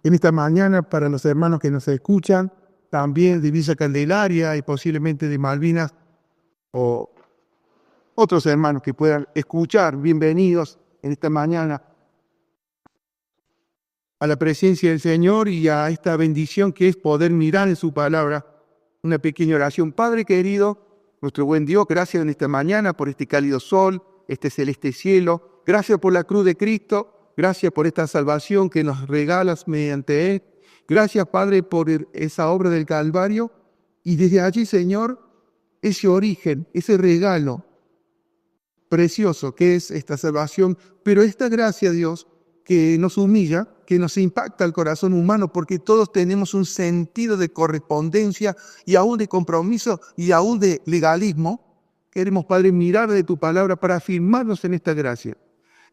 en esta mañana para los hermanos que nos escuchan, también de Villa Candelaria y posiblemente de Malvinas o otros hermanos que puedan escuchar. Bienvenidos en esta mañana a la presencia del Señor y a esta bendición que es poder mirar en su palabra. Una pequeña oración. Padre querido, nuestro buen Dios, gracias en esta mañana por este cálido sol, este celeste cielo. Gracias por la cruz de Cristo. Gracias por esta salvación que nos regalas mediante Él. Gracias, Padre, por esa obra del Calvario. Y desde allí, Señor, ese origen, ese regalo precioso que es esta salvación, pero esta gracia, Dios, que nos humilla, que nos impacta el corazón humano, porque todos tenemos un sentido de correspondencia y aún de compromiso y aún de legalismo. Queremos, Padre, mirar de tu palabra para afirmarnos en esta gracia.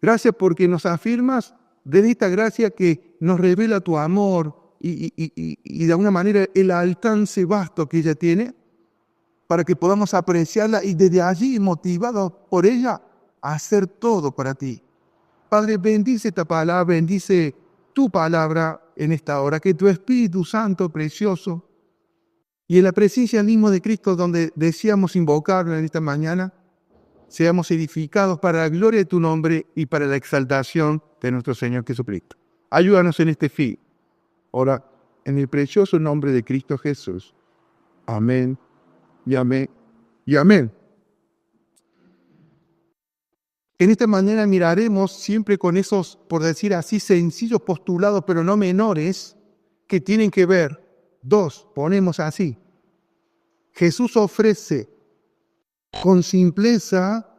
Gracias porque nos afirmas desde esta gracia que nos revela tu amor y de alguna manera el alcance vasto que ella tiene, para que podamos apreciarla y desde allí, motivados por ella, hacer todo para ti. Padre, bendice esta palabra, bendice tu palabra en esta hora, que tu Espíritu Santo precioso y en la presencia misma de Cristo donde deseamos invocarlo en esta mañana, seamos edificados para la gloria de tu nombre y para la exaltación de nuestro Señor Jesucristo. Ayúdanos en este fin. Ahora, en el precioso nombre de Cristo Jesús. Amén. Y amén, y amén. En esta manera miraremos siempre con esos, por decir así, sencillos postulados, pero no menores, que tienen que ver. Dos, ponemos así. Jesús ofrece con simpleza,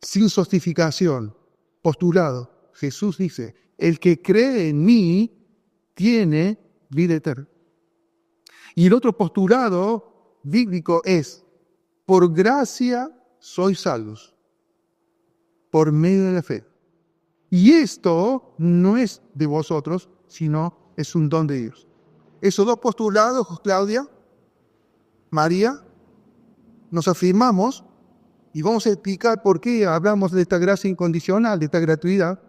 sin sofisticación. Postulado. Jesús dice, el que cree en mí tiene vida eterna. Y el otro postulado bíblico es, por gracia sois salvos, por medio de la fe. Y esto no es de vosotros, sino es un don de Dios. Esos dos postulados, Claudia, María, nos afirmamos y vamos a explicar por qué hablamos de esta gracia incondicional, de esta gratuidad,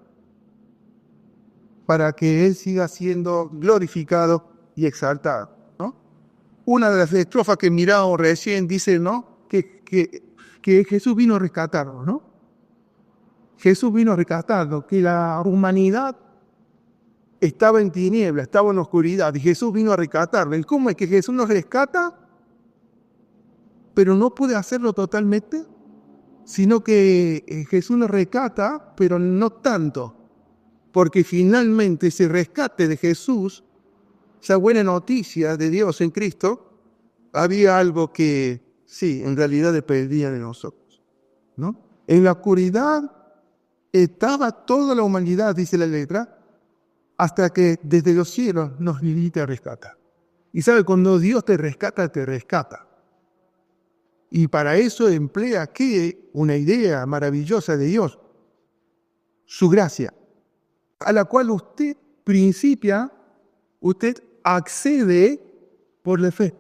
para que Él siga siendo glorificado y exaltado. Una de las estrofas que miramos recién dice, ¿no? Que Jesús vino a rescatarnos, ¿no? Jesús vino a rescatarnos, que la humanidad estaba en tiniebla, estaba en oscuridad, y Jesús vino a rescatarnos. ¿Cómo es que Jesús nos rescata? Pero no puede hacerlo totalmente, sino que Jesús nos rescata, pero no tanto, porque finalmente ese rescate de Jesús, esa buena noticia de Dios en Cristo, había algo que, sí, en realidad dependía de nosotros, ¿no? En la oscuridad estaba toda la humanidad, dice la letra, hasta que desde los cielos nos viene y te rescata. Y sabe, cuando Dios te rescata, te rescata. Y para eso emplea, ¿qué? Una idea maravillosa de Dios, su gracia, a la cual usted principia, usted accede por la fe,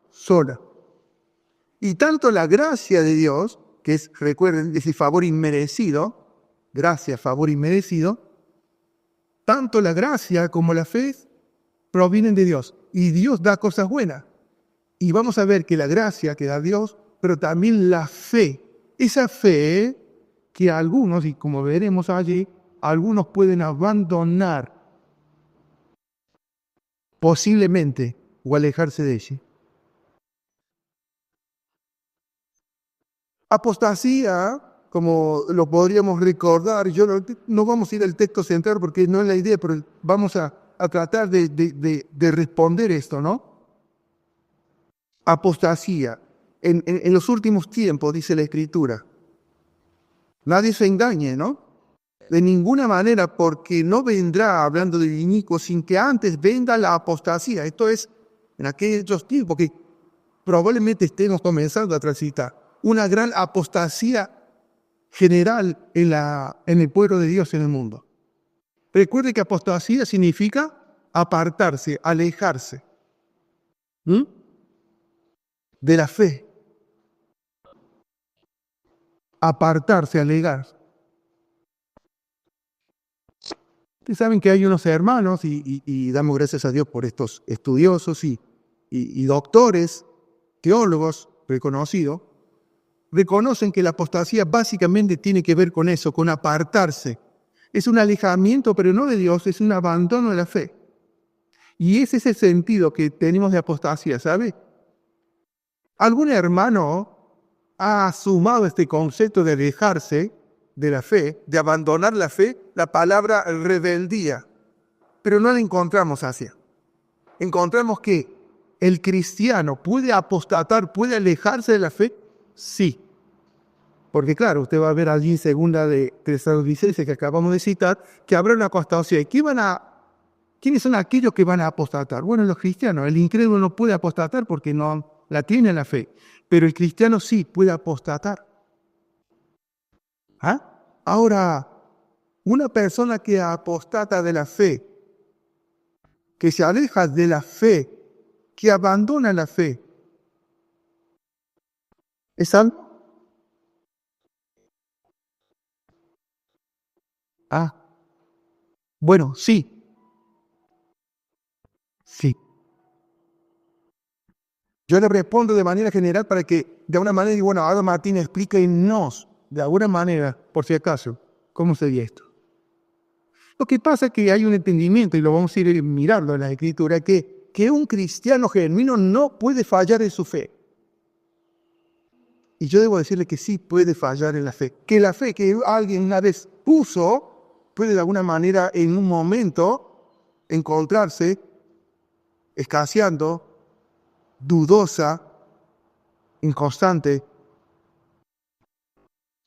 sola. Y tanto la gracia de Dios, que es, recuerden, ese favor inmerecido, gracia, favor inmerecido, tanto la gracia como la fe provienen de Dios. Y Dios da cosas buenas. Y vamos a ver que la gracia que da Dios, pero también la fe, esa fe que algunos, y como veremos allí, algunos pueden abandonar posiblemente o alejarse de ella. Apostasía, como lo podríamos recordar, no vamos a ir al texto central porque no es la idea, pero vamos a tratar de responder esto, ¿no? Apostasía. En los últimos tiempos, dice la Escritura, nadie se engañe, ¿no? De ninguna manera, porque no vendrá, hablando del inicuo, sin que antes venga la apostasía. Esto es en aquellos tiempos que probablemente estemos comenzando a transitar. Una gran apostasía general en el pueblo de Dios en el mundo. Recuerde que apostasía significa apartarse, alejarse de la fe. Apartarse, alejarse. Ustedes saben que hay unos hermanos, y damos gracias a Dios por estos estudiosos y doctores, teólogos reconocidos, reconocen que la apostasía básicamente tiene que ver con eso, con apartarse. Es un alejamiento, pero no de Dios, es un abandono de la fe. Y ese es el sentido que tenemos de apostasía, ¿sabe? Algún hermano ha sumado este concepto de alejarse de la fe, de abandonar la fe, la palabra rebeldía. Pero no la encontramos así. Encontramos que el cristiano puede apostatar, puede alejarse de la fe, sí. Porque claro, usted va a ver allí en segunda de Tesalonicenses que acabamos de citar, que habrá una apostasía. ¿Quiénes son aquellos que van a apostatar? Bueno, los cristianos. El incrédulo no puede apostatar porque no la tiene la fe. Pero el cristiano sí puede apostatar. ¿Ah? Ahora, una persona que apostata de la fe, que se aleja de la fe, que abandona la fe, ¿es algo? Ah, bueno, sí, sí. Yo le respondo de manera general para que de alguna manera, bueno, ahora Martín explíquenos de alguna manera, por si acaso, cómo sería esto. Lo que pasa es que hay un entendimiento, y lo vamos a ir mirando en la Escritura, que un cristiano genuino no puede fallar en su fe. Y yo debo decirle que sí puede fallar en la fe. Que la fe que alguien una vez puso puede de alguna manera en un momento encontrarse escaseando, dudosa, inconstante.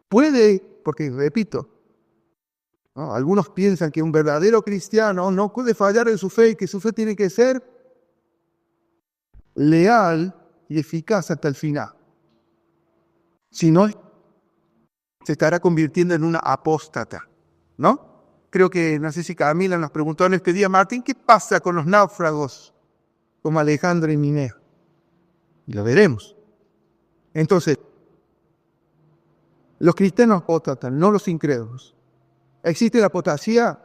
Puede, porque repito, ¿no? Algunos piensan que un verdadero cristiano no puede fallar en su fe y que su fe tiene que ser leal y eficaz hasta el final. Si no, se estará convirtiendo en una apóstata, ¿no? Creo que, no sé si Camila nos preguntó en este día, Martín, ¿qué pasa con los náufragos como Alejandro y Mineo? Y lo veremos. Entonces, los cristianos apóstatas, no los incrédulos. ¿Existe la apostasía?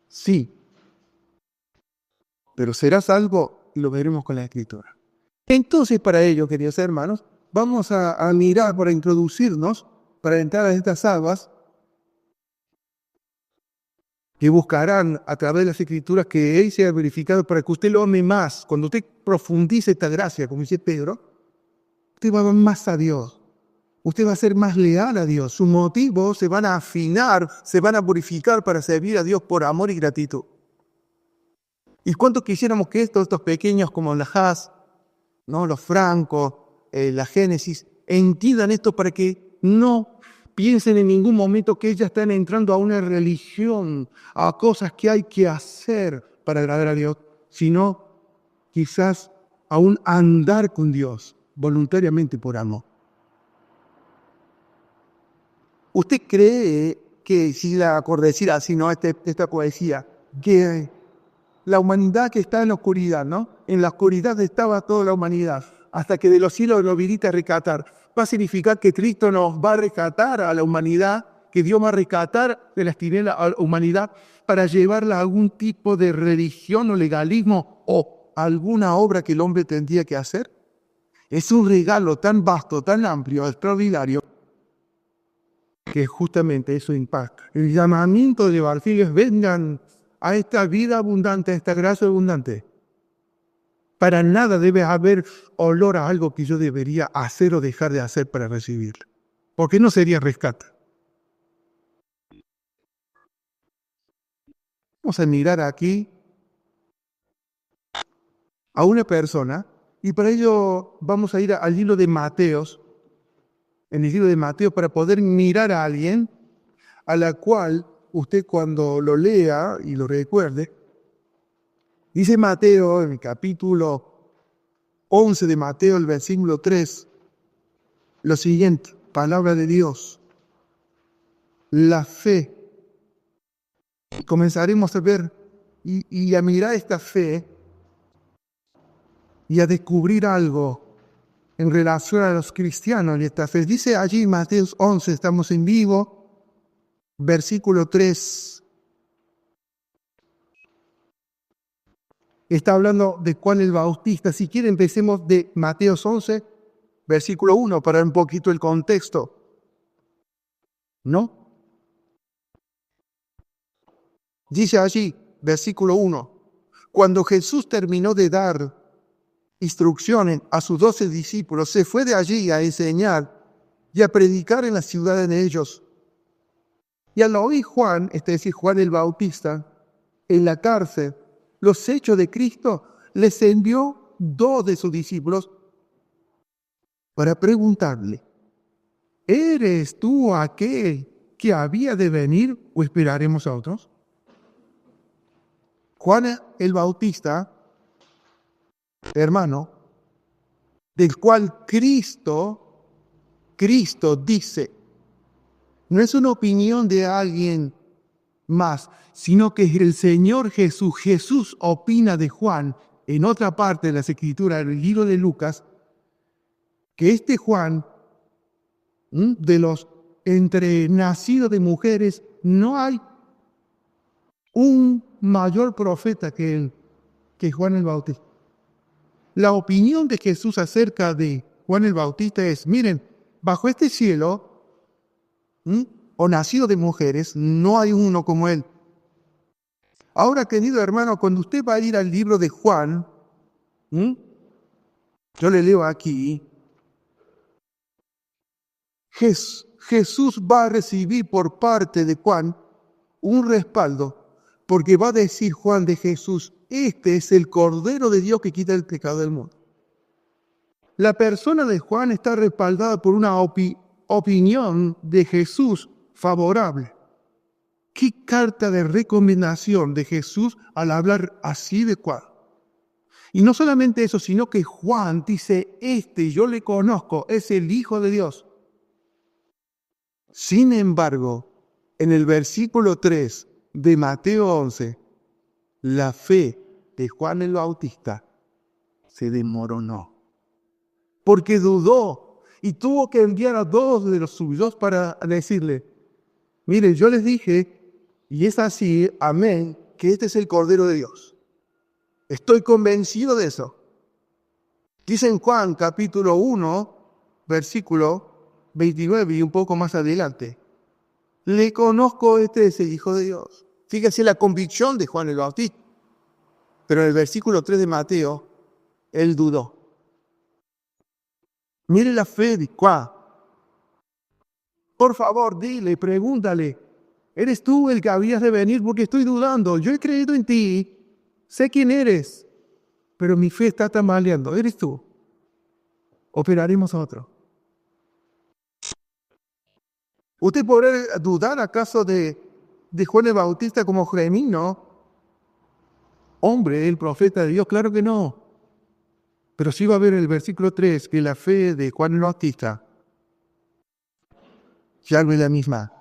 Sí. Pero será salvo y lo veremos con la Escritura. Entonces, para ello, queridos hermanos, vamos a mirar para introducirnos, para entrar a estas aguas que buscarán a través de las Escrituras que Él sea verificado para que usted lo ame más. Cuando usted profundice esta gracia, como dice Pedro, usted va a amar más a Dios. Usted va a ser más leal a Dios. Sus motivos se van a afinar, se van a purificar para servir a Dios por amor y gratitud. ¿Y cuánto quisiéramos que estos pequeños como la Haas, ¿no? Los Francos, la Génesis, entiendan esto para que no piensen en ningún momento que ellas están entrando a una religión, a cosas que hay que hacer para agradar a Dios, sino quizás a un andar con Dios voluntariamente por amor. ¿Usted cree que, por decir así, ¿no? Esta poesía, que la humanidad que está en la oscuridad, ¿no? En la oscuridad estaba toda la humanidad, hasta que de los cielos lo viniste a rescatar. Va a significar que Cristo nos va a rescatar a la humanidad, que Dios va a rescatar de las tinieblas a la humanidad para llevarla a algún tipo de religión o legalismo o alguna obra que el hombre tendría que hacer. Es un regalo tan vasto, tan amplio, extraordinario, que justamente eso impacta. El llamamiento de Evangelio es: vengan a esta vida abundante, a esta gracia abundante. Para nada debe haber olor a algo que yo debería hacer o dejar de hacer para recibirlo, porque no sería rescate. Vamos a mirar aquí a una persona, y para ello vamos a ir al libro de Mateos, en el libro de Mateo, para poder mirar a alguien a la cual usted, cuando lo lea y lo recuerde, dice Mateo en el capítulo 11 de Mateo, el versículo 3, lo siguiente: palabra de Dios, la fe. Comenzaremos a ver y a mirar esta fe y a descubrir algo en relación a los cristianos y esta fe. Dice allí Mateo 11, estamos en vivo, versículo 3: está hablando de Juan el Bautista. Si quieren, empecemos de Mateo 11, versículo 1, para un poquito el contexto. ¿No? Dice allí, versículo 1, cuando Jesús terminó de dar instrucciones a sus 12 discípulos, se fue de allí a enseñar y a predicar en las ciudades de ellos. Y al oír Juan, es decir, Juan el Bautista, en la cárcel, los hechos de Cristo, les envió 2 de sus discípulos para preguntarle, ¿eres tú aquel que había de venir o esperaremos a otros? Juan el Bautista, hermano, del cual Cristo dice, no es una opinión de alguien más, sino que el Señor Jesús. Jesús opina de Juan en otra parte de las Escrituras, el libro de Lucas, que este Juan, de los entre nacidos de mujeres, no hay un mayor profeta que él, que Juan el Bautista. La opinión de Jesús acerca de Juan el Bautista es, miren, bajo este cielo, o nacido de mujeres, no hay uno como él. Ahora, querido hermano, cuando usted va a ir al libro de Juan, yo le leo aquí, Jesús va a recibir por parte de Juan un respaldo, porque va a decir Juan de Jesús, este es el Cordero de Dios que quita el pecado del mundo. La persona de Juan está respaldada por una opinión de Jesús favorable. ¿Qué carta de recomendación de Jesús al hablar así de Juan? Y no solamente eso, sino que Juan dice, yo le conozco, es el Hijo de Dios. Sin embargo, en el versículo 3 de Mateo 11, la fe de Juan el Bautista se desmoronó. Porque dudó y tuvo que enviar a 2 de los suyos para decirle, miren, yo les dije, y es así, amén, que este es el Cordero de Dios. Estoy convencido de eso. Dice en Juan capítulo 1, versículo 29 y un poco más adelante. Le conozco, este es el Hijo de Dios. Fíjese la convicción de Juan el Bautista. Pero en el versículo 3 de Mateo, él dudó. Mire la fe de Juan. Por favor, dile, pregúntale. ¿Eres tú el que habías de venir? Porque estoy dudando. Yo he creído en ti. Sé quién eres. Pero mi fe está tambaleando. ¿Eres tú? ¿Operaremos a otro? ¿Usted podrá dudar acaso de Juan el Bautista como genuino? Hombre, el profeta de Dios, claro que no. Pero sí va a ver en el versículo 3 que la fe de Juan el Bautista ya no es la misma.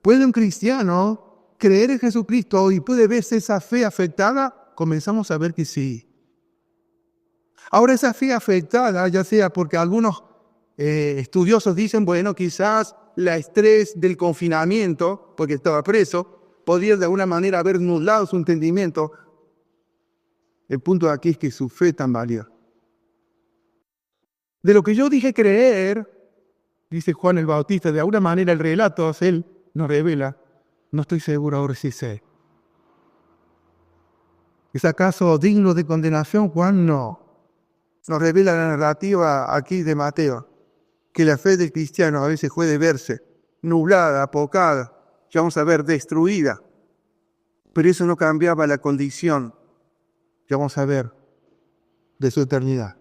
¿Puede un cristiano creer en Jesucristo y puede verse esa fe afectada? Comenzamos a ver que sí. Ahora esa fe afectada, ya sea porque algunos estudiosos dicen, bueno, quizás la estrés del confinamiento, porque estaba preso, podría de alguna manera haber nublado su entendimiento. El punto de aquí es que su fe tambaleó. De lo que yo dije creer, dice Juan el Bautista, de alguna manera el relato, él nos revela, no estoy seguro ahora si sé. ¿Es acaso digno de condenación? Juan no. Nos revela la narrativa aquí de Mateo, que la fe del cristiano a veces puede verse nublada, apocada, ya vamos a ver, destruida. Pero eso no cambiaba la condición, ya vamos a ver, de su eternidad.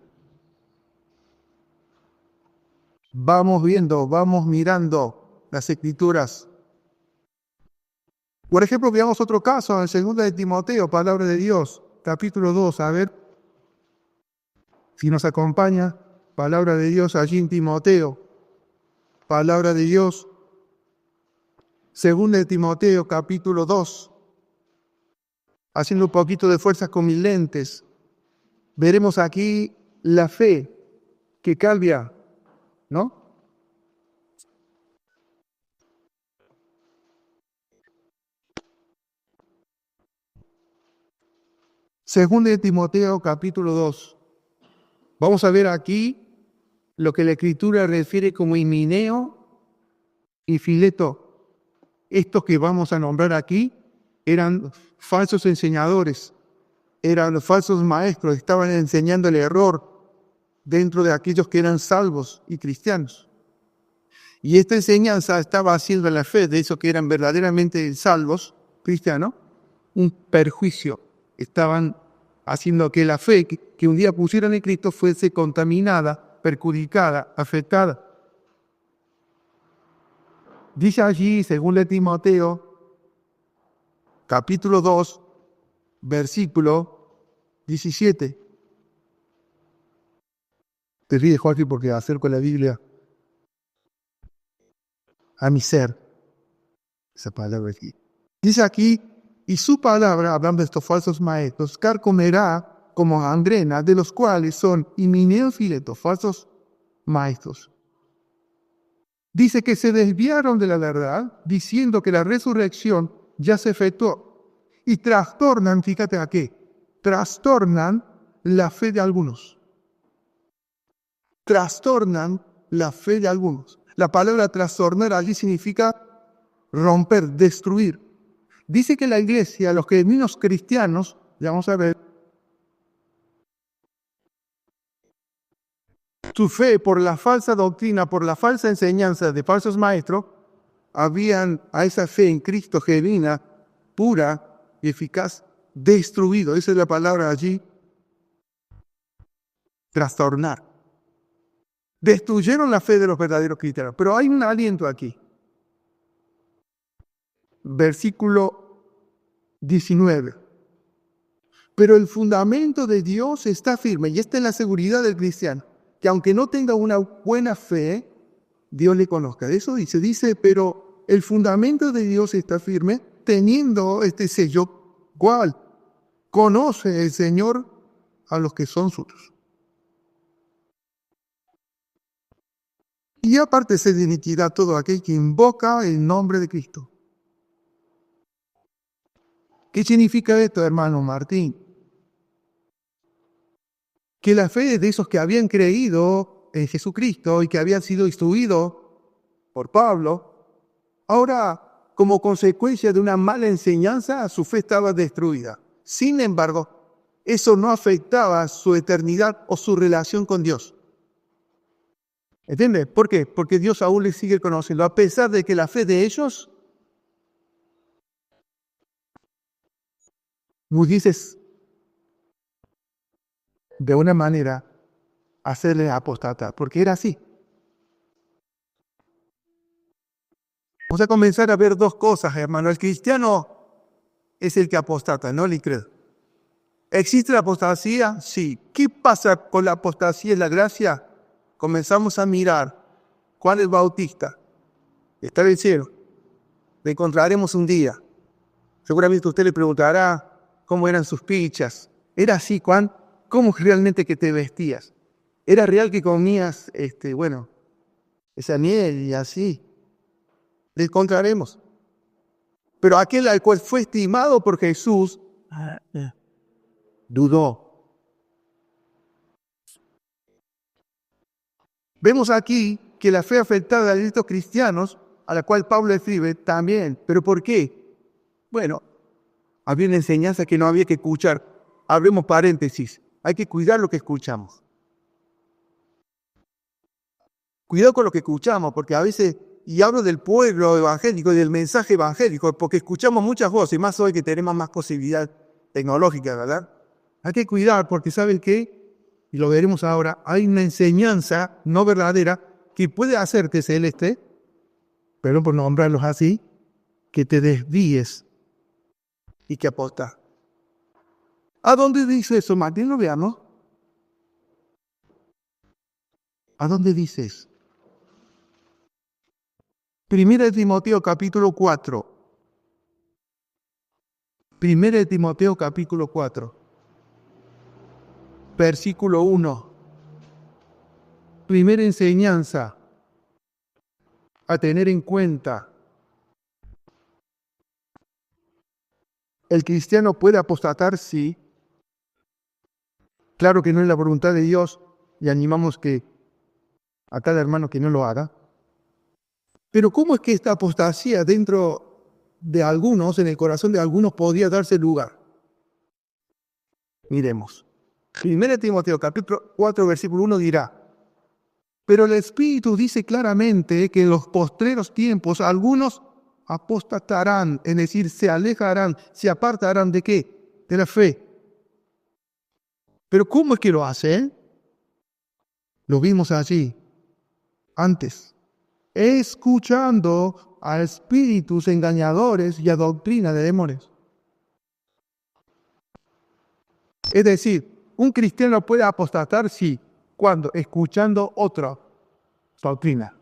Vamos viendo, vamos mirando las Escrituras. Por ejemplo, veamos otro caso en 2 de Timoteo, palabra de Dios, capítulo 2, a ver si nos acompaña, palabra de Dios allí en Timoteo, palabra de Dios, 2 de Timoteo, capítulo 2, haciendo un poquito de fuerzas con mis lentes, veremos aquí la fe que cambia, ¿no? Según de Timoteo capítulo 2. Vamos a ver aquí lo que la Escritura refiere como Himeneo y Fileto. Estos que vamos a nombrar aquí eran falsos enseñadores, eran falsos maestros, estaban enseñando el error dentro de aquellos que eran salvos y cristianos. Y esta enseñanza estaba haciendo a la fe de esos que eran verdaderamente salvos, cristianos, un perjuicio. Estaban haciendo que la fe que un día pusieron en Cristo fuese contaminada, perjudicada, afectada. Dice allí, según de Timoteo, capítulo 2, versículo 17. Te ríes, Jorge, porque acerco la Biblia a mi ser. Esa palabra aquí. Dice aquí, y su palabra, hablando de estos falsos maestros, carcomerá como gangrena, de los cuales son Himeneo y Fileto, falsos maestros. Dice que se desviaron de la verdad, diciendo que la resurrección ya se efectuó. Y trastornan, fíjate a qué, trastornan la fe de algunos. Trastornan la fe de algunos. La palabra trastornar allí significa romper, destruir. Dice que la iglesia, los genuinos cristianos, ya vamos a ver, su fe por la falsa doctrina, por la falsa enseñanza de falsos maestros, habían a esa fe en Cristo genuina, pura y eficaz, destruido. Esa es la palabra allí, trastornar. Destruyeron la fe de los verdaderos cristianos. Pero hay un aliento aquí. Versículo 19. Pero el fundamento de Dios está firme, y esta es la seguridad del cristiano, que aunque no tenga una buena fe, Dios le conozca. De eso dice, pero el fundamento de Dios está firme, teniendo este sello, ¿cuál? Conoce el Señor a los que son suyos. Y aparte se de iniquidad todo aquel que invoca el nombre de Cristo. ¿Qué significa esto, hermano Martín? Que la fe de esos que habían creído en Jesucristo y que habían sido instruidos por Pablo, ahora, como consecuencia de una mala enseñanza, su fe estaba destruida. Sin embargo, eso no afectaba su eternidad o su relación con Dios. ¿Entiendes? ¿Por qué? Porque Dios aún les sigue conociendo, a pesar de que la fe de ellos, como dices, de una manera, hacerle apostatar, porque era así. Vamos a comenzar a ver dos cosas, hermano. El cristiano es el que apostata, no el incrédulo. ¿Existe la apostasía? Sí. ¿Qué pasa con la apostasía y la gracia? Comenzamos a mirar. Juan el Bautista está en el cielo. Le encontraremos un día. Seguramente usted le preguntará cómo eran sus pichas. ¿Era así, Juan? ¿Cómo realmente que te vestías? ¿Era real que comías, esa miel y así? Le encontraremos. Pero aquel al cual fue estimado por Jesús, dudó. Vemos aquí que la fe afectada de estos cristianos, a la cual Pablo escribe, también. ¿Pero por qué? Bueno, había una enseñanza que no había que escuchar. Abremos paréntesis. Hay que cuidar lo que escuchamos. Cuidado con lo que escuchamos, porque a veces, y hablo del pueblo evangélico y del mensaje evangélico, porque escuchamos muchas voces, más hoy que tenemos más posibilidad tecnológica, ¿verdad? Hay que cuidar, porque ¿saben qué? Y lo veremos ahora, hay una enseñanza no verdadera que puede hacer que celeste, perdón por nombrarlos así, que te desvíes y que apostas. ¿A dónde dice eso, Martín? Lo veamos. ¿A dónde dice eso? Primera de Timoteo capítulo 4. Primera de Timoteo capítulo 4. Versículo 1. Primera enseñanza a tener en cuenta. ¿El cristiano puede apostatar? Sí. Claro que no es la voluntad de Dios y animamos a cada hermano que no lo haga. Pero ¿cómo es que esta apostasía dentro de algunos, en el corazón de algunos, podía darse lugar? Miremos. 1 Timoteo capítulo 4, versículo 1 dirá: pero el Espíritu dice claramente que en los postreros tiempos algunos apostatarán, es decir, se alejarán, se apartarán ¿de qué? De la fe. Pero ¿cómo es que lo hacen? Lo vimos allí, antes. Escuchando a espíritus engañadores y a doctrina de demonios. Es decir, un cristiano puede apostatar, sí, cuando escuchando otra doctrina.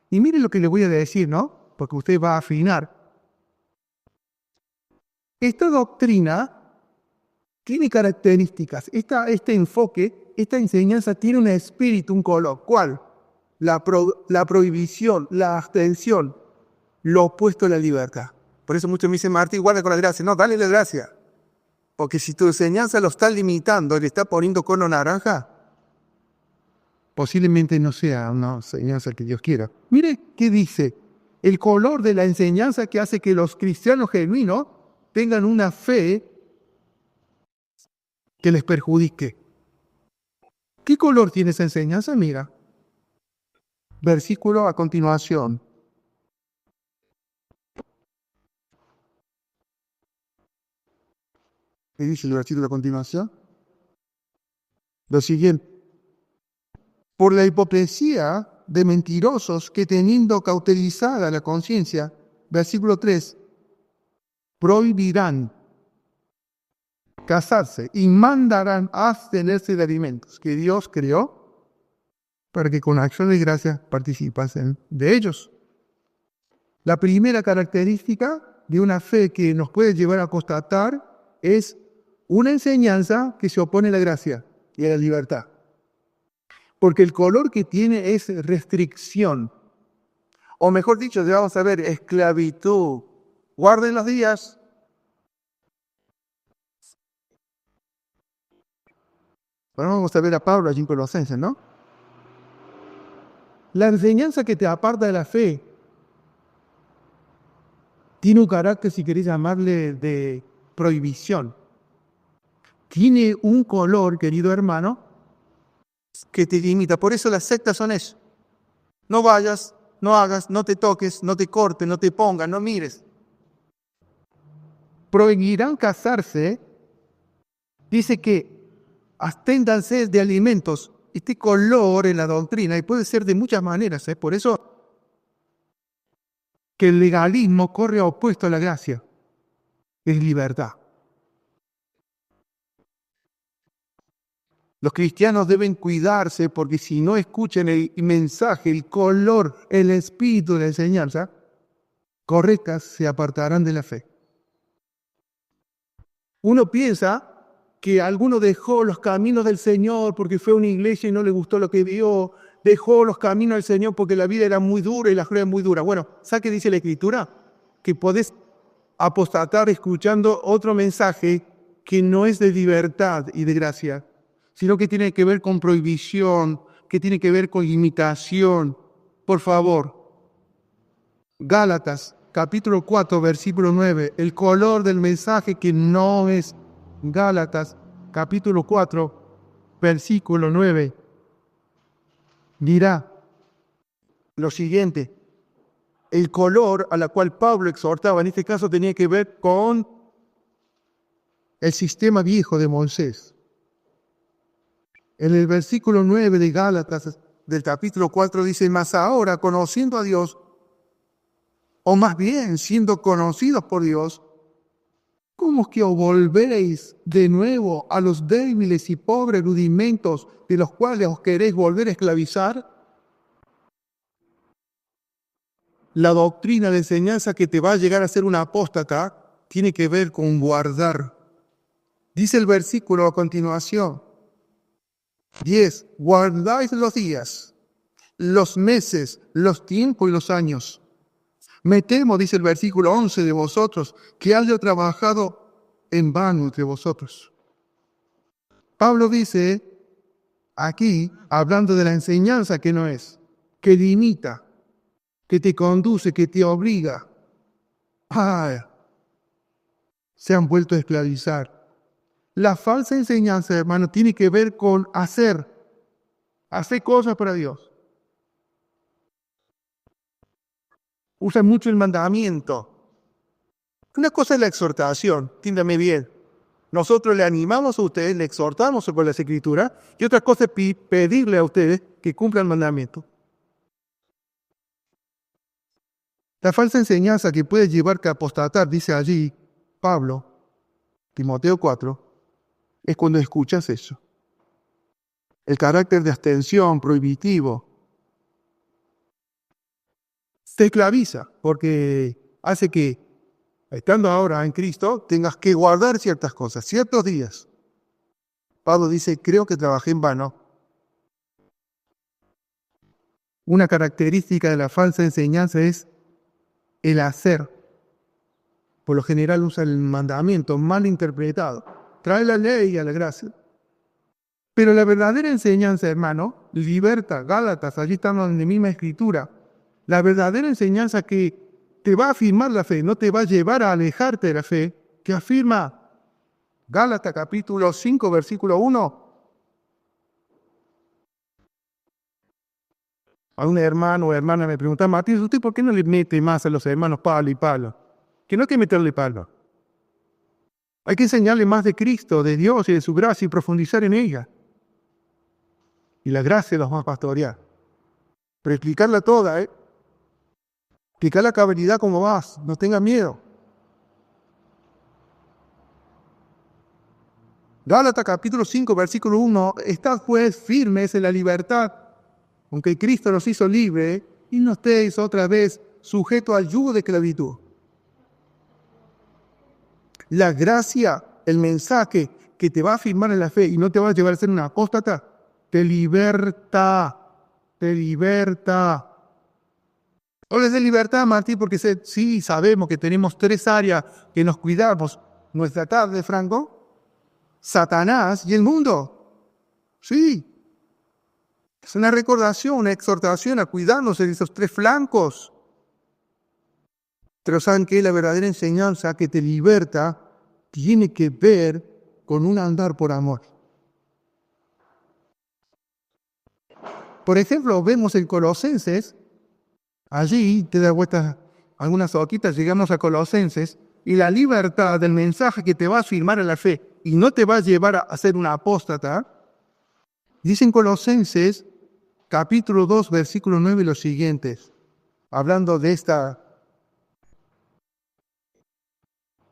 Y mire lo que le voy a decir, ¿no? Porque usted va a afinar. Esta doctrina tiene características. Este enfoque, esta enseñanza tiene un espíritu, un color. ¿Cuál? La prohibición, la abstención, lo opuesto a la libertad. Por eso muchos me dicen: Martín, guarda con la gracia. No, dale la gracia. Porque si tu enseñanza lo está limitando, le está poniendo cono naranja, posiblemente no sea una enseñanza que Dios quiera. Mire qué dice. El color de la enseñanza que hace que los cristianos genuinos tengan una fe que les perjudique. ¿Qué color tiene esa enseñanza? Mira. Versículo a continuación. ¿Qué dice el versículo a continuación? Lo siguiente. Por la hipocresía de mentirosos que, teniendo cauterizada la conciencia, versículo 3, prohibirán casarse y mandarán a abstenerse de alimentos que Dios creó para que con acción de gracia participasen de ellos. La primera característica de una fe que nos puede llevar a constatar es una enseñanza que se opone a la gracia y a la libertad. Porque el color que tiene es restricción. O mejor dicho, vamos a ver, esclavitud. Guarden los días. Bueno, vamos a ver a Pablo allí en Colosenses, ¿no? La enseñanza que te aparta de la fe tiene un carácter, si queréis llamarle, de prohibición. Tiene un color, querido hermano, que te limita. Por eso las sectas son eso. No vayas, no hagas, no te toques, no te cortes, no te pongas, no mires. Prohibirán casarse. Dice que absténganse de alimentos. Este color en la doctrina, y puede ser de muchas maneras, por eso que el legalismo corre opuesto a la gracia. Es libertad. Los cristianos deben cuidarse porque si no escuchan el mensaje, el color, el espíritu de la enseñanza correcta, se apartarán de la fe. Uno piensa que alguno dejó los caminos del Señor porque fue a una iglesia y no le gustó lo que vio, dejó los caminos del Señor porque la vida era muy dura y la fe era muy dura. Bueno, ¿sabe qué dice la Escritura? Que podés apostatar escuchando otro mensaje que no es de libertad y de gracia, sino que tiene que ver con prohibición, que tiene que ver con limitación. Por favor, Gálatas, capítulo 4, versículo 9, el color del mensaje que no es Gálatas, capítulo 4, versículo 9, dirá lo siguiente. El color a la cual Pablo exhortaba, en este caso tenía que ver con el sistema viejo de Moisés. En el versículo 9 de Gálatas, del capítulo 4, dice: mas ahora, conociendo a Dios, o más bien siendo conocidos por Dios, ¿cómo es que os volveréis de nuevo a los débiles y pobres rudimentos de los cuales os queréis volver a esclavizar? La doctrina, la enseñanza que te va a llegar a ser un apóstata, tiene que ver con guardar. Dice el versículo a continuación, 10, guardáis los días, los meses, los tiempos y los años. Me temo, dice el versículo 11 de vosotros, que haya trabajado en vano entre vosotros. Pablo dice aquí, hablando de la enseñanza que no es, que limita, que te conduce, que te obliga. Se han vuelto a esclavizar. La falsa enseñanza, hermano, tiene que ver con hacer cosas para Dios. Usa mucho el mandamiento. Una cosa es la exhortación, entiéndame bien. Nosotros le animamos a ustedes, le exhortamos con las Escrituras, y otra cosa es pedirle a ustedes que cumplan el mandamiento. La falsa enseñanza que puede llevarte a apostatar, dice allí Pablo, Timoteo 4, es cuando escuchas eso. El carácter de abstención, prohibitivo, te esclaviza porque hace que, estando ahora en Cristo, tengas que guardar ciertas cosas, ciertos días. Pablo dice, creo que trabajé en vano. Una característica de la falsa enseñanza es el hacer. Por lo general usa el mandamiento mal interpretado. Trae la ley a la gracia. Pero la verdadera enseñanza, hermano, liberta, Gálatas, allí estamos en la misma escritura. La verdadera enseñanza que te va a afirmar la fe, no te va a llevar a alejarte de la fe, que afirma Gálatas capítulo 5, versículo 1. A un hermano o hermana me pregunta, Matías, ¿usted por qué no le mete más a los hermanos palo y palo? Que no hay que meterle palo. Hay que enseñarle más de Cristo, de Dios y de su gracia y profundizar en ella. Y la gracia los va a pastorear. Pero explicarla toda, explicar la cabalidad como vas, no tenga miedo. Gálatas capítulo 5, versículo 1, estad pues firmes en la libertad, aunque Cristo nos hizo libres, y no estéis otra vez sujetos al yugo de esclavitud. La gracia, el mensaje que te va a afirmar en la fe y no te va a llevar a ser una apóstata, te liberta. Hablas de libertad, Martín, porque sí sabemos que tenemos 3 áreas que nos cuidamos. Nuestra tarde, Franco, Satanás y el mundo. Sí. Es una recordación, una exhortación a cuidarnos de esos 3 flancos. Pero ¿saben qué? La verdadera enseñanza que te liberta tiene que ver con un andar por amor. Por ejemplo, vemos en Colosenses, allí te da vueltas algunas hojitas, llegamos a Colosenses, y la libertad del mensaje que te va a afirmar en la fe y no te va a llevar a ser una apóstata, dice en Colosenses, capítulo 2, versículo 9, los siguientes, hablando de esta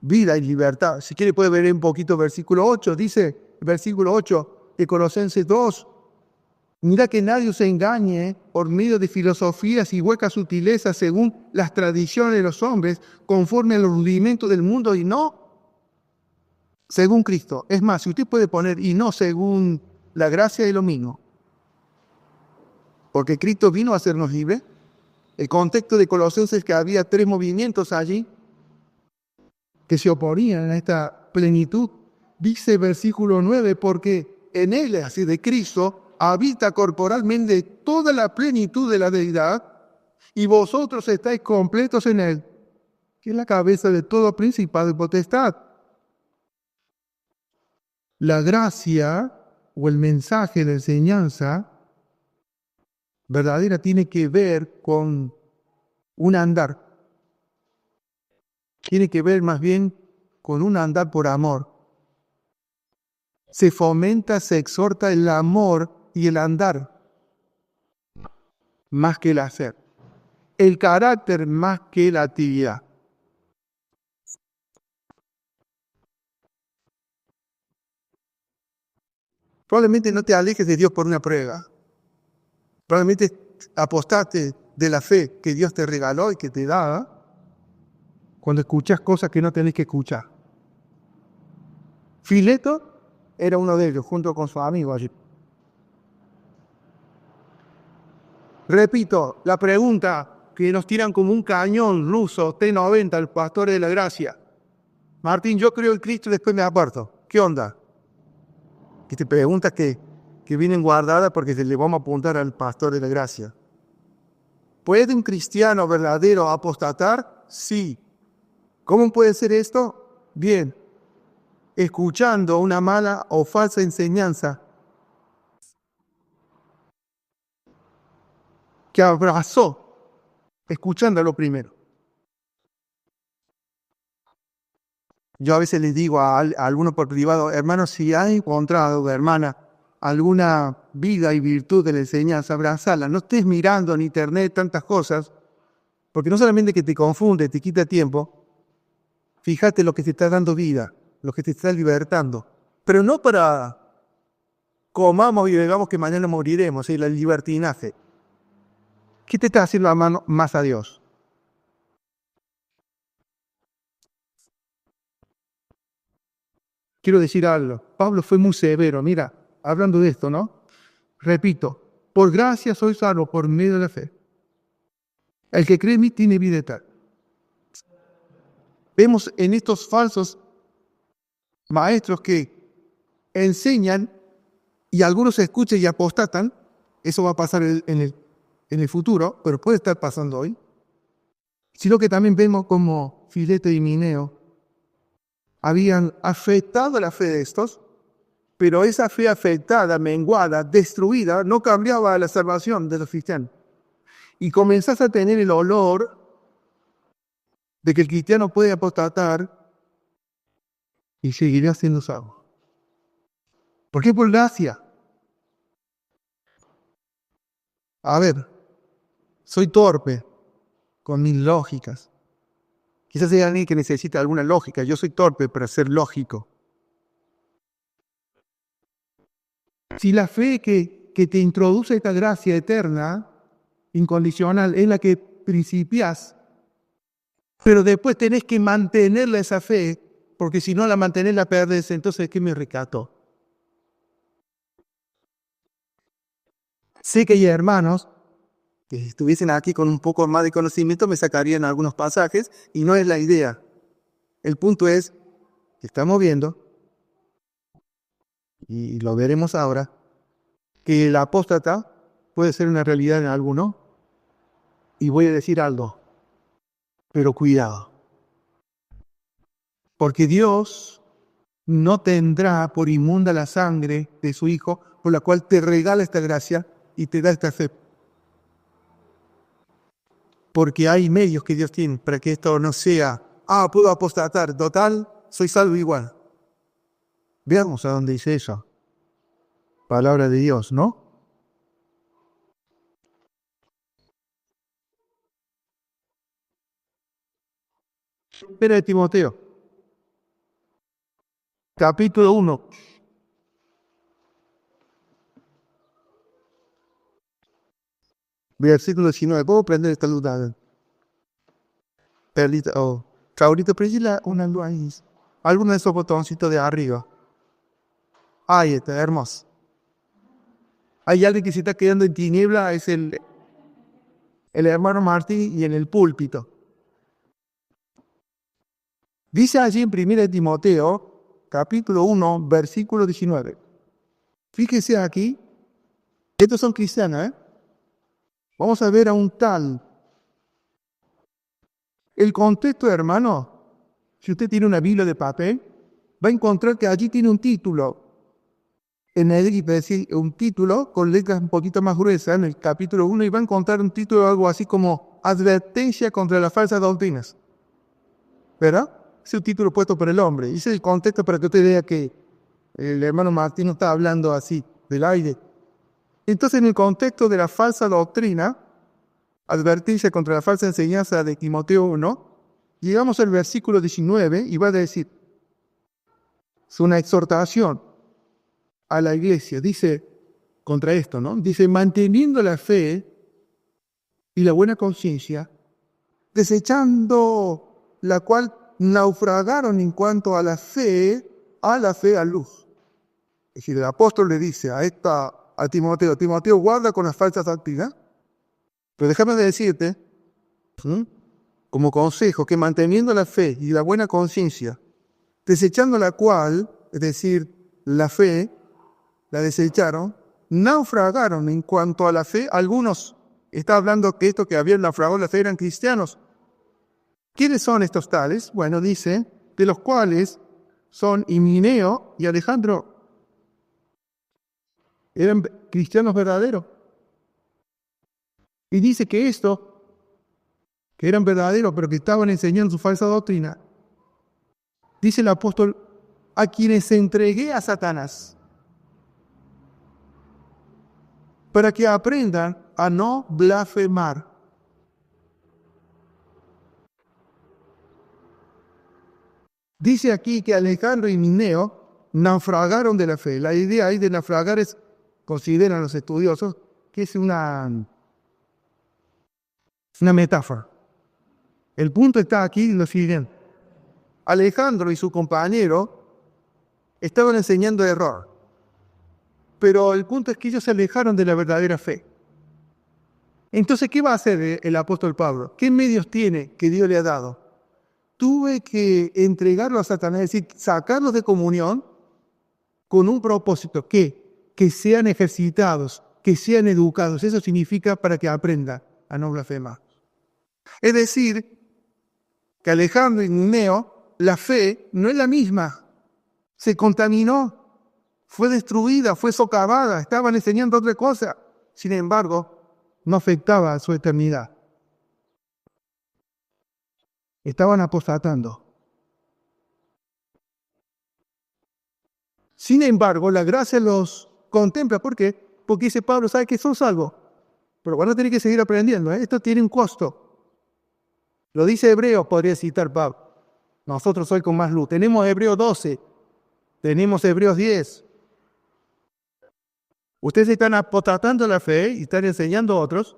vida y libertad. Si quiere puede ver un poquito versículo 8, dice, versículo 8 de Colosenses 2, mira que nadie os engañe por medio de filosofías y huecas sutilezas según las tradiciones de los hombres, conforme a los rudimentos del mundo y no según Cristo. Es más, si usted puede poner y no según la gracia de lo mismo, porque Cristo vino a hacernos libres. El contexto de Colosenses es que había 3 movimientos allí que se oponían a esta plenitud. Dice versículo 9, porque en él, así de Cristo, habita corporalmente toda la plenitud de la deidad, y vosotros estáis completos en él, que es la cabeza de todo principado y potestad. La gracia o el mensaje de enseñanza verdadera tiene que ver con un andar. Tiene que ver más bien con un andar por amor. Se fomenta, se exhorta el amor y el andar, más que el hacer. El carácter más que la actividad. Probablemente no te alejes de Dios por una prueba. Probablemente apostaste de la fe que Dios te regaló y que te da cuando escuchas cosas que no tenés que escuchar. Fileto era uno de ellos, junto con su amigo allí. Repito, la pregunta que nos tiran como un cañón ruso T-90, el pastor de la gracia. Martín, yo creo en Cristo y después me aparto. ¿Qué onda? Preguntas que vienen guardadas porque le vamos a apuntar al pastor de la gracia. ¿Puede un cristiano verdadero apostatar? Sí. ¿Cómo puede ser esto? Bien, escuchando una mala o falsa enseñanza que abrazó, escuchándolo primero. Yo a veces les digo a algunos por privado, hermanos, si ha encontrado, hermana, alguna vida y virtud de la enseñanza, abrazala. No estés mirando en internet tantas cosas, porque no solamente que te confunde, te quita tiempo, fíjate lo que te está dando vida, lo que te está libertando. Pero no para comamos y bebamos que mañana moriremos, el libertinaje. ¿Qué te está haciendo amar más a Dios? Quiero decir algo. Pablo fue muy severo, mira, hablando de esto, ¿no? Repito, por gracia soy salvo por medio de la fe. El que cree en mí tiene vida eterna. Vemos en estos falsos maestros que enseñan y algunos escuchan y apostatan. Eso va a pasar en el futuro, pero puede estar pasando hoy. Sino que también vemos como Fileto y Mineo habían afectado la fe de estos, pero esa fe afectada, menguada, destruida, no cambiaba la salvación de los cristianos. Y comenzás a tener el olor de que el cristiano puede apostatar y seguirá siendo salvo. ¿Por qué? Por gracia. A ver, soy torpe con mis lógicas. Quizás hay alguien que necesita alguna lógica. Yo soy torpe para ser lógico. Si la fe que te introduce esta gracia eterna, incondicional, es la que principias, pero después tenés que mantenerla esa fe, porque si no la mantenés la perdés, entonces ¿qué me rescató? Sé que hay hermanos que si estuviesen aquí con un poco más de conocimiento me sacarían algunos pasajes y no es la idea. El punto es que estamos viendo, y lo veremos ahora, que el apóstata puede ser una realidad en alguno. Y voy a decir algo, pero cuidado. Porque Dios no tendrá por inmunda la sangre de su Hijo, por la cual te regala esta gracia y te da esta fe. Porque hay medios que Dios tiene para que esto no sea, puedo apostatar, total, soy salvo igual. Veamos a dónde dice eso. Palabra de Dios, ¿no? Primera de Timoteo, capítulo 1. Versículo 19. ¿Puedo prender esta luz? Perlita, Traurito, prende una luz ahí. Alguno de esos botoncitos de arriba. Ahí está, hermoso. Hay alguien que se está quedando en tiniebla, es el hermano Martín y en el púlpito. Dice allí en 1 Timoteo, capítulo 1, versículo 19. Fíjese aquí, estos son cristianos, ¿eh? Vamos a ver a un tal. El contexto, hermano, si usted tiene una Biblia de papel, va a encontrar que allí tiene un título. En el decir un título con letras un poquito más gruesas en el capítulo 1 y va a encontrar un título algo así como Advertencia contra las falsas doctrinas. ¿Verdad? Es el título puesto por el hombre. Y ese es el contexto para que usted vea que el hermano Martín no está hablando así, del aire. Entonces, en el contexto de la falsa doctrina, advertencia contra la falsa enseñanza de Timoteo 1, llegamos al versículo 19 y va a decir, es una exhortación a la iglesia, dice, contra esto, ¿no? Dice, manteniendo la fe y la buena conciencia, desechando la cual naufragaron en cuanto a la fe a luz. Es decir, el apóstol le dice a Timoteo, guarda con las falsas doctrinas, pero déjame decirte, como consejo, que manteniendo la fe y la buena conciencia, desechando la cual, es decir, la fe, la desecharon, naufragaron en cuanto a la fe. Algunos, está hablando que estos que habían naufragado la fe eran cristianos. ¿Quiénes son estos tales? Bueno, dice, de los cuales son Himeneo y Alejandro. Eran cristianos verdaderos. Y dice que estos, que eran verdaderos, pero que estaban enseñando su falsa doctrina, dice el apóstol, a quienes entregué a Satanás, para que aprendan a no blasfemar. Dice aquí que Alejandro y Himeneo naufragaron de la fe. La idea ahí de naufragar es, consideran los estudiosos, que es una metáfora. El punto está aquí en lo siguiente. Alejandro y su compañero estaban enseñando error, pero el punto es que ellos se alejaron de la verdadera fe. Entonces, ¿qué va a hacer el apóstol Pablo? ¿Qué medios tiene que Dios le ha dado? Tuve que entregarlo a Satanás, es decir, sacarlos de comunión con un propósito, que sean ejercitados, que sean educados. Eso significa para que aprendan a no blasfemar. Es decir, que Alejandro y Himeneo, la fe no es la misma. Se contaminó, fue destruida, fue socavada, estaban enseñando otra cosa. Sin embargo, no afectaba a su eternidad. Estaban apostatando. Sin embargo, la gracia los contempla. ¿Por qué? Porque dice Pablo, ¿sabe que son salvos? Pero van a tener que seguir aprendiendo. Esto tiene un costo. Lo dice Hebreos, podría citar Pablo. Nosotros hoy con más luz. Tenemos Hebreos 12. Tenemos Hebreos 10. Ustedes están apostatando la fe y están enseñando a otros.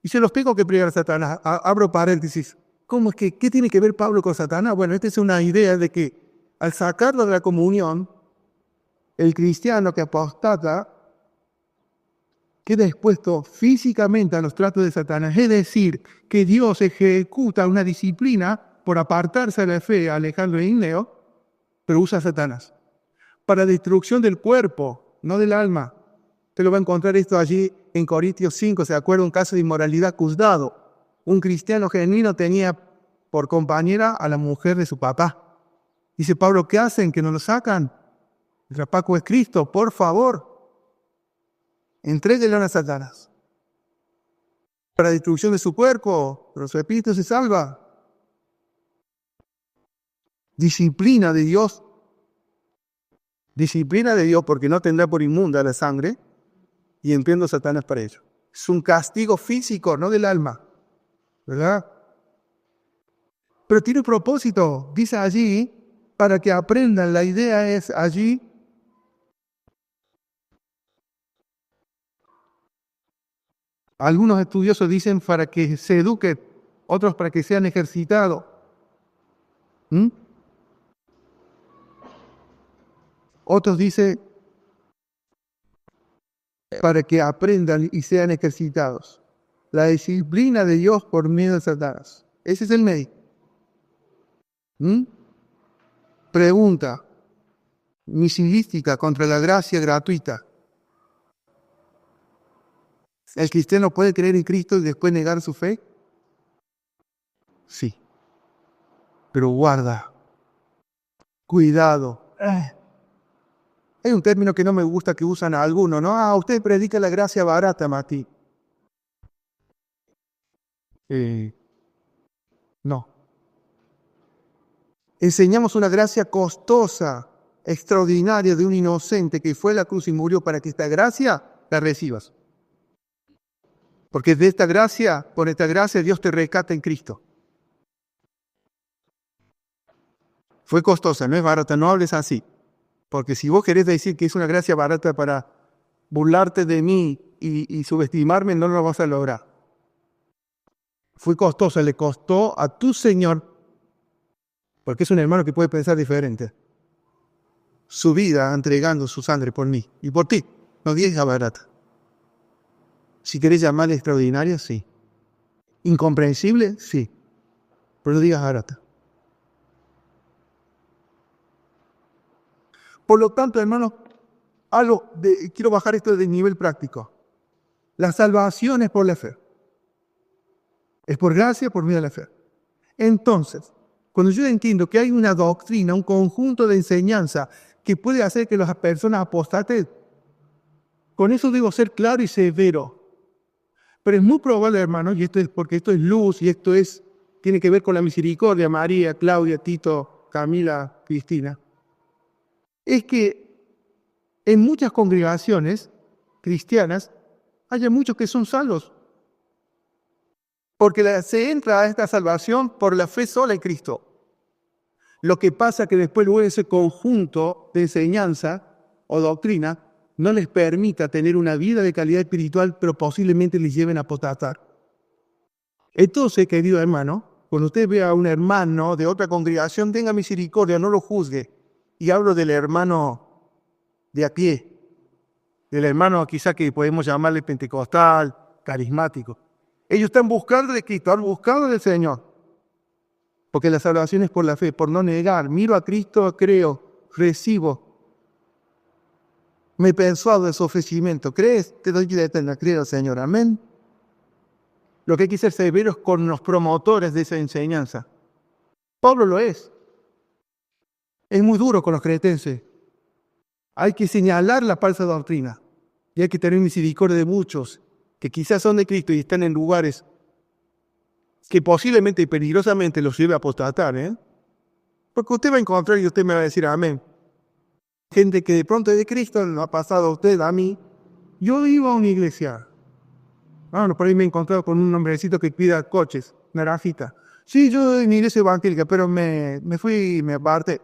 Y se los tengo que explicar a Satanás. Abro paréntesis. ¿Cómo es que, qué tiene que ver Pablo con Satanás? Bueno, esta es una idea de que al sacarlo de la comunión, el cristiano que apostata queda expuesto físicamente a los tratos de Satanás. Es decir, que Dios ejecuta una disciplina por apartarse de la fe a Alejandro y Himeneo, pero usa a Satanás para destrucción del cuerpo, no del alma. Usted lo va a encontrar esto allí en Corintios 5, se acuerda un caso de inmoralidad juzgado. Un cristiano genuino tenía por compañera a la mujer de su papá. Dice Pablo, ¿qué hacen? ¿Que no lo sacan? El trapaco es Cristo, por favor. Entréguenlo a Satanás. Para destrucción de su cuerpo, pero su espíritu se salva. Disciplina de Dios. Disciplina de Dios porque no tendrá por inmunda la sangre y emprendo a Satanás para ello. Es un castigo físico, no del alma. ¿Verdad? Pero tiene un propósito. Dice allí, para que aprendan. La idea es allí. Algunos estudiosos dicen para que se eduquen, otros para que sean ejercitados. Otros dicen para que aprendan y sean ejercitados. La disciplina de Dios por medio de Satanás. Ese es el medio. Pregunta misilística contra la gracia gratuita. ¿El cristiano puede creer en Cristo y después negar su fe? Sí. Pero guarda. Cuidado. Hay un término que no me gusta que usan a algunos, ¿no? Usted predica la gracia barata, Mati. No. Enseñamos una gracia costosa, extraordinaria de un inocente que fue a la cruz y murió para que esta gracia la recibas. Porque de esta gracia, por esta gracia, Dios te rescata en Cristo. Fue costosa, no es barata, no hables así. Porque si vos querés decir que es una gracia barata para burlarte de mí y subestimarme, no lo vas a lograr. Fue costosa, le costó a tu Señor, porque es un hermano que puede pensar diferente, su vida entregando su sangre por mí y por ti. No digas barata. Si querés llamarle extraordinaria, sí. Incomprensible, sí. Pero no digas barata. Por lo tanto, hermanos, quiero bajar esto de nivel práctico. La salvación es por la fe. Es por gracia, por medio de la fe. Entonces, cuando yo entiendo que hay una doctrina, un conjunto de enseñanza que puede hacer que las personas apostaten, con eso debo ser claro y severo. Pero es muy probable, hermano, y esto es porque esto es luz y tiene que ver con la misericordia, María, Claudia, Tito, Camila, Cristina, es que en muchas congregaciones cristianas haya muchos que son salvos. Porque se entra a esta salvación por la fe sola en Cristo. Lo que pasa es que después luego ese conjunto de enseñanza o doctrina no les permita tener una vida de calidad espiritual, pero posiblemente les lleven a apostatar. Entonces, querido hermano, cuando usted vea a un hermano de otra congregación, tenga misericordia, no lo juzgue. Y hablo del hermano de a pie, del hermano quizá que podemos llamarle pentecostal, carismático. Ellos están buscando de Cristo, han buscado del Señor. Porque la salvación es por la fe, por no negar. Miro a Cristo, creo, recibo. Me persuado de su ofrecimiento. ¿Crees? Te doy vida eterna. Creo, Señor. Amén. Lo que hay que ser severos con los promotores de esa enseñanza. Pablo lo es. Es muy duro con los cretenses. Hay que señalar la falsa doctrina. Y hay que tener misericordia de muchos que quizás son de Cristo y están en lugares que posiblemente y peligrosamente los lleve a apostatar, Porque usted va a encontrar y usted me va a decir amén. Gente que de pronto es de Cristo, lo ha pasado a usted, a mí. Yo iba a una iglesia. Bueno, por ahí me he encontrado con un hombrecito que cuida coches, naranjita. Sí, yo en mi iglesia evangélica, pero me fui y me aparté.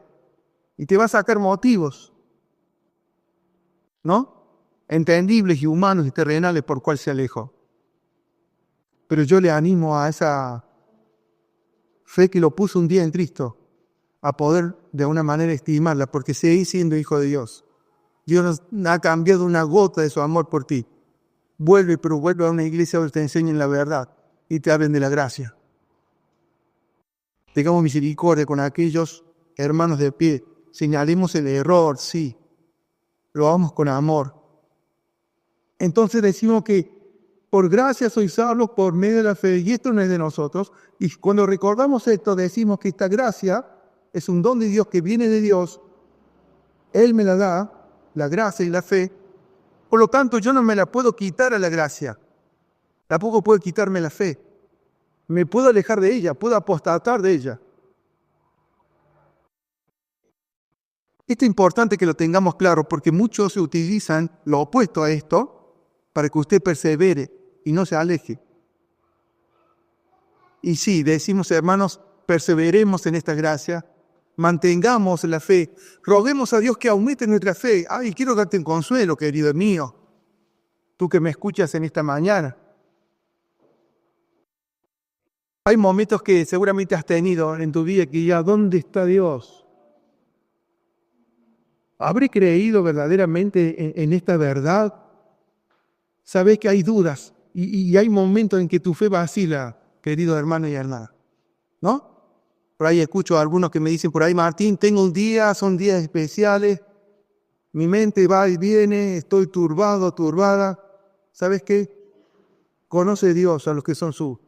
Y te va a sacar motivos, ¿no? Entendibles y humanos y terrenales por cuál se alejó. Pero yo le animo a esa fe que lo puso un día en Cristo a poder de una manera estimarla, porque sigue siendo hijo de Dios. Dios no ha cambiado una gota de su amor por ti. Vuelve a una iglesia donde te enseñen la verdad y te hablen de la gracia. Tengamos misericordia con aquellos hermanos de pie. Señalemos el error, sí. Lo hagamos con amor. Entonces decimos que por gracia sois salvos por medio de la fe, y esto no es de nosotros. Y cuando recordamos esto, decimos que esta gracia es un don de Dios que viene de Dios. Él me la da, la gracia y la fe. Por lo tanto, yo no me la puedo quitar a la gracia. Tampoco puedo quitarme la fe. Me puedo alejar de ella, puedo apostatar de ella. Esto es importante que lo tengamos claro porque muchos utilizan lo opuesto a esto para que usted persevere y no se aleje. Y sí, decimos, hermanos, perseveremos en esta gracia, mantengamos la fe, roguemos a Dios que aumente nuestra fe. Ay, quiero darte un consuelo, querido mío, tú que me escuchas en esta mañana. Hay momentos que seguramente has tenido en tu vida que ya, ¿dónde está Dios? ¿Habré creído verdaderamente en esta verdad? Sabes que hay dudas y hay momentos en que tu fe vacila, querido hermano y hermana, ¿no? Por ahí escucho a algunos que me dicen por ahí, Martín, tengo un día, son días especiales, mi mente va y viene, estoy turbado, turbada. ¿Sabes qué? Conoce Dios a los que son suyos.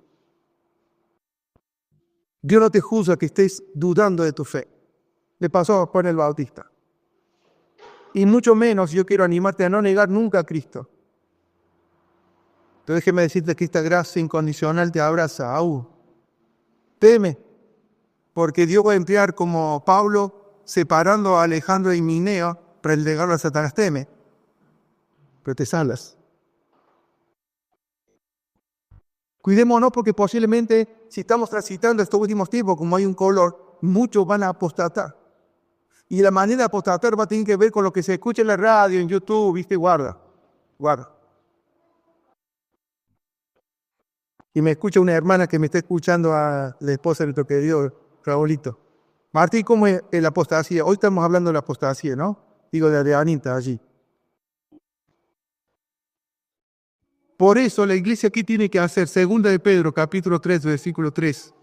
Dios no te juzga que estés dudando de tu fe. Le pasó a Juan el Bautista. Y mucho menos yo quiero animarte a no negar nunca a Cristo. Entonces déjeme decirte que esta gracia incondicional te abraza aún. Teme, porque Dios va a emplear como Pablo separando a Alejandro y Mineo para entregarlo a Satanás. Teme, pero te salvas. Cuidémonos porque posiblemente si estamos transitando estos últimos tiempos, como hay un color, muchos van a apostatar. Y la manera de apostatar va a tener que ver con lo que se escucha en la radio, en YouTube, ¿viste? Guarda. Y me escucha una hermana que me está escuchando a la esposa de nuestro querido Raulito. Martín, ¿cómo es la apostasía? Hoy estamos hablando de la apostasía, ¿no? Digo, de Anita allí. Por eso la iglesia aquí tiene que hacer 2 de Pedro, capítulo 3, versículo 3.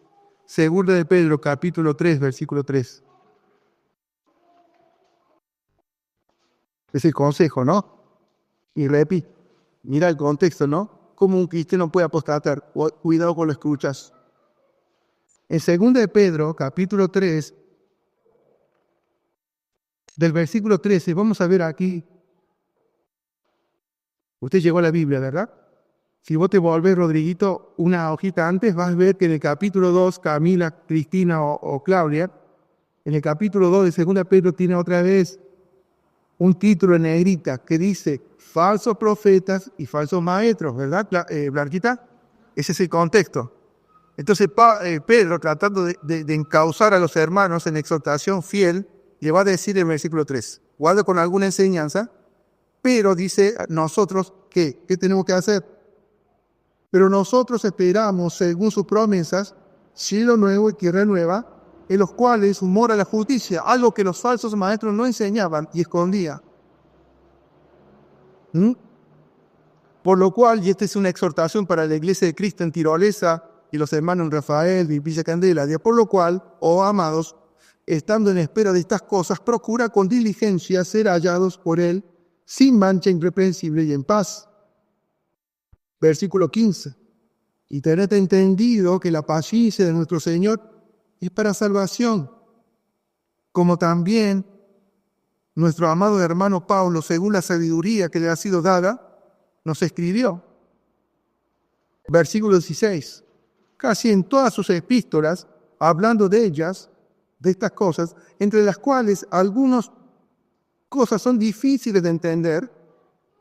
2 de Pedro, capítulo 3, versículo 3. Es el consejo, ¿no? Y repito, mira el contexto, ¿no? Cómo un cristiano puede apostatar. Cuidado con lo que escuchas. En 2 de Pedro, capítulo 3, del versículo 13, vamos a ver aquí. Usted llegó a la Biblia, ¿verdad? Si vos te volvés, Rodriguito, una hojita antes, vas a ver que en el capítulo 2, Camila, Cristina o Claudia, en el capítulo 2 de 2 de Pedro tiene otra vez un título en negrita que dice falsos profetas y falsos maestros, ¿verdad, Blanquita? Ese es el contexto. Entonces Pedro, tratando de encauzar a los hermanos en exhortación fiel, le va a decir en el versículo 3, guarda con alguna enseñanza, pero dice nosotros, ¿qué tenemos que hacer? Pero nosotros esperamos, según sus promesas, cielo nuevo y tierra nueva, en los cuales mora la justicia, algo que los falsos maestros no enseñaban y escondían. Por lo cual, y esta es una exhortación para la iglesia de Cristo en Tirolesa y los hermanos Rafael y Villa Candelaria, por lo cual, oh amados, estando en espera de estas cosas, procura con diligencia ser hallados por Él, sin mancha, irreprensible y en paz. Versículo 15. Y tened entendido que la paciencia de nuestro Señor es para salvación, como también nuestro amado hermano Pablo, según la sabiduría que le ha sido dada, nos escribió. Versículo 16. Casi en todas sus epístolas, hablando de ellas, de estas cosas, entre las cuales algunas cosas son difíciles de entender,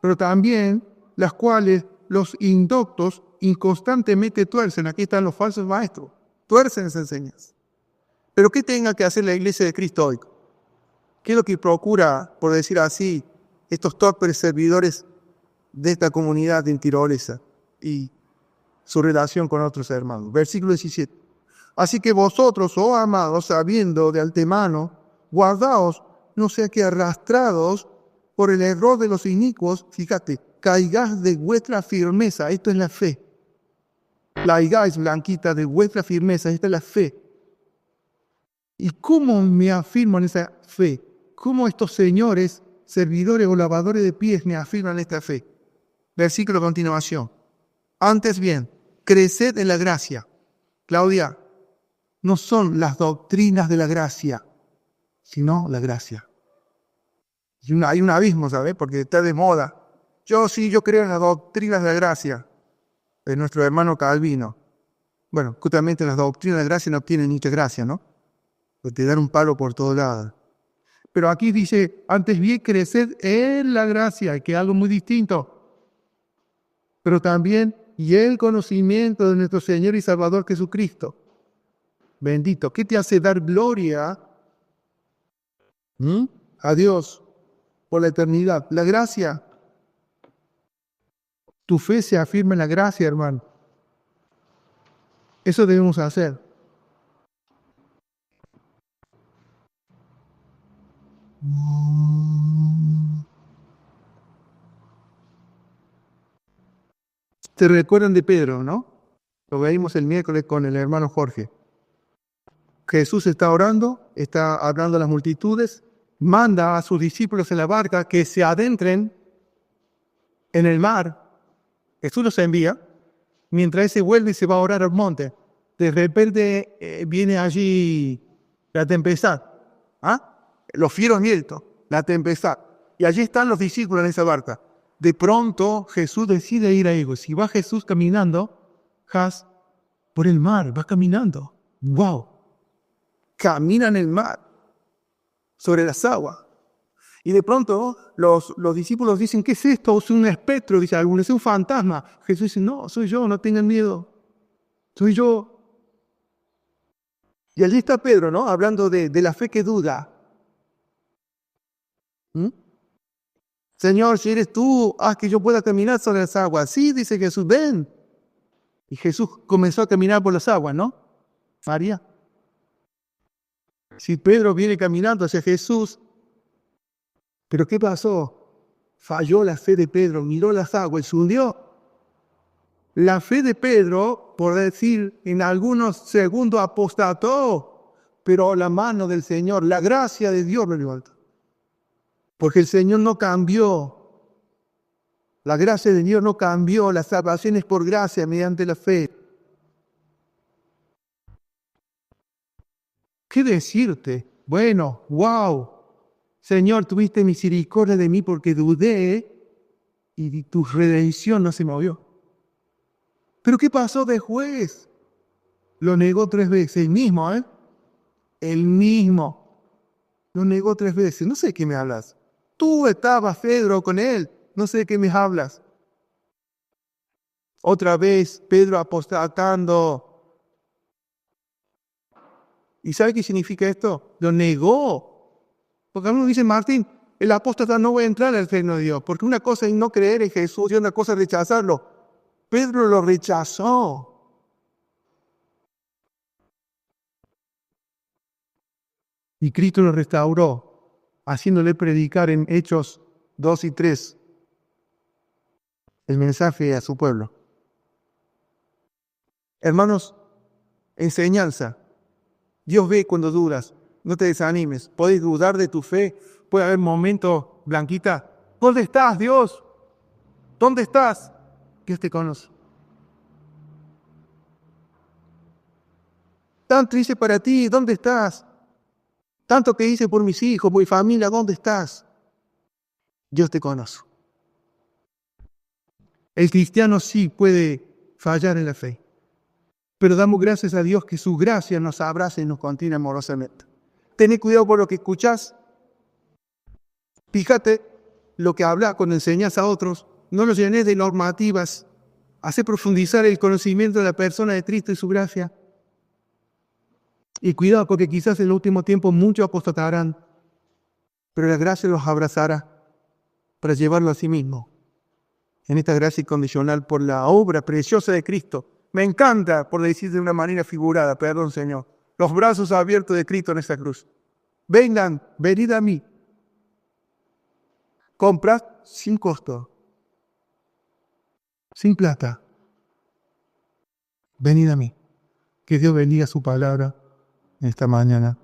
pero también las cuales los indoctos inconstantemente tuercen. Aquí están los falsos maestros. Tuercen esas enseñanzas. Pero ¿qué tenga que hacer la iglesia de Cristo hoy? ¿Qué es lo que procura, por decir así, estos torpes servidores de esta comunidad en Tirolesa y su relación con otros hermanos? Versículo 17. Así que vosotros, oh amados, sabiendo de antemano, guardaos, no sea que arrastrados por el error de los inicuos, fíjate, caigáis de vuestra firmeza. Esto es la fe. Caigáis, Blanquita, de vuestra firmeza. Esta es la fe. ¿Y cómo me afirmo en esa fe? ¿Cómo estos señores, servidores o lavadores de pies, me afirman esta fe? Versículo a continuación. Antes bien, creced en la gracia. Claudia, no son las doctrinas de la gracia, sino la gracia. Y hay un abismo, ¿sabes? Porque está de moda. Yo creo en las doctrinas de la gracia, de nuestro hermano Calvino. Bueno, justamente las doctrinas de la gracia no obtienen mucha gracia, ¿no? Porque te dan un palo por todos lados. Pero aquí dice, antes bien creced en la gracia, que es algo muy distinto. Pero también, y el conocimiento de nuestro Señor y Salvador Jesucristo. Bendito. ¿Qué te hace dar gloria a Dios por la eternidad? La gracia. Tu fe se afirma en la gracia, hermano. Eso debemos hacer. ¿Se recuerdan de Pedro, no? Lo veíamos el miércoles con el hermano Jorge. Jesús está orando, está hablando a las multitudes, manda a sus discípulos en la barca que se adentren en el mar. Jesús los envía, mientras él se vuelve y se va a orar al monte. De repente viene allí la tempestad, los fieros vientos, la tempestad. Y allí están los discípulos en esa barca. De pronto Jesús decide ir a ellos. Si va Jesús caminando, por el mar, va caminando. ¡Wow! Camina en el mar, sobre las aguas. Y de pronto los discípulos dicen, ¿qué es esto? Es un espectro, dice alguno, es un fantasma. Jesús dice, no, soy yo, no tengan miedo. Soy yo. Y allí está Pedro, ¿no? Hablando de la fe que duda. Señor, si eres tú, haz que yo pueda caminar sobre las aguas. Sí, dice Jesús, ven. Y Jesús comenzó a caminar por las aguas, ¿no? María. Si Pedro viene caminando hacia Jesús, ¿pero qué pasó? Falló la fe de Pedro, miró las aguas y se hundió. La fe de Pedro, por decir, en algunos segundos apostató, pero la mano del Señor, la gracia de Dios lo levantó. Porque el Señor no cambió. La gracia de Dios no cambió. La salvación es por gracia mediante la fe. ¿Qué decirte? Bueno, wow. Señor, tuviste misericordia de mí porque dudé y tu redención no se movió. Pero ¿qué pasó después? Lo negó 3 veces. El mismo, ¿eh? El mismo. Lo negó 3 veces. No sé de qué me hablas. Tú estabas, Pedro, con él. No sé de qué me hablas. Otra vez, Pedro apostatando. ¿Y sabe qué significa esto? Lo negó. Porque algunos dicen, Martín, el apóstata no va a entrar al reino de Dios. Porque una cosa es no creer en Jesús y una cosa es rechazarlo. Pedro lo rechazó. Y Cristo lo restauró, haciéndole predicar en Hechos 2 y 3 el mensaje a su pueblo. Hermanos, enseñanza. Dios ve cuando dudas. No te desanimes. Podés dudar de tu fe. Puede haber momentos, Blanquita. ¿Dónde estás, Dios? ¿Dónde estás? Dios te conoce. Tan triste para ti. ¿Dónde estás? Tanto que hice por mis hijos, por mi familia. ¿Dónde estás? Dios te conoce. El cristiano sí puede fallar en la fe. Pero damos gracias a Dios que su gracia nos abraza y nos contiene amorosamente. Ten cuidado por lo que escuchás. Fíjate lo que hablas cuando enseñas a otros. No los llenes de normativas. Hace profundizar el conocimiento de la persona de Cristo y su gracia. Y cuidado porque quizás en el último tiempo muchos apostatarán. Pero la gracia los abrazará para llevarlo a sí mismo. En esta gracia incondicional por la obra preciosa de Cristo. Me encanta, por decir de una manera figurada, perdón Señor, los brazos abiertos de Cristo en esta cruz. Vengan, venid a mí. Comprad sin costo, sin plata. Venid a mí. Que Dios bendiga su palabra en esta mañana.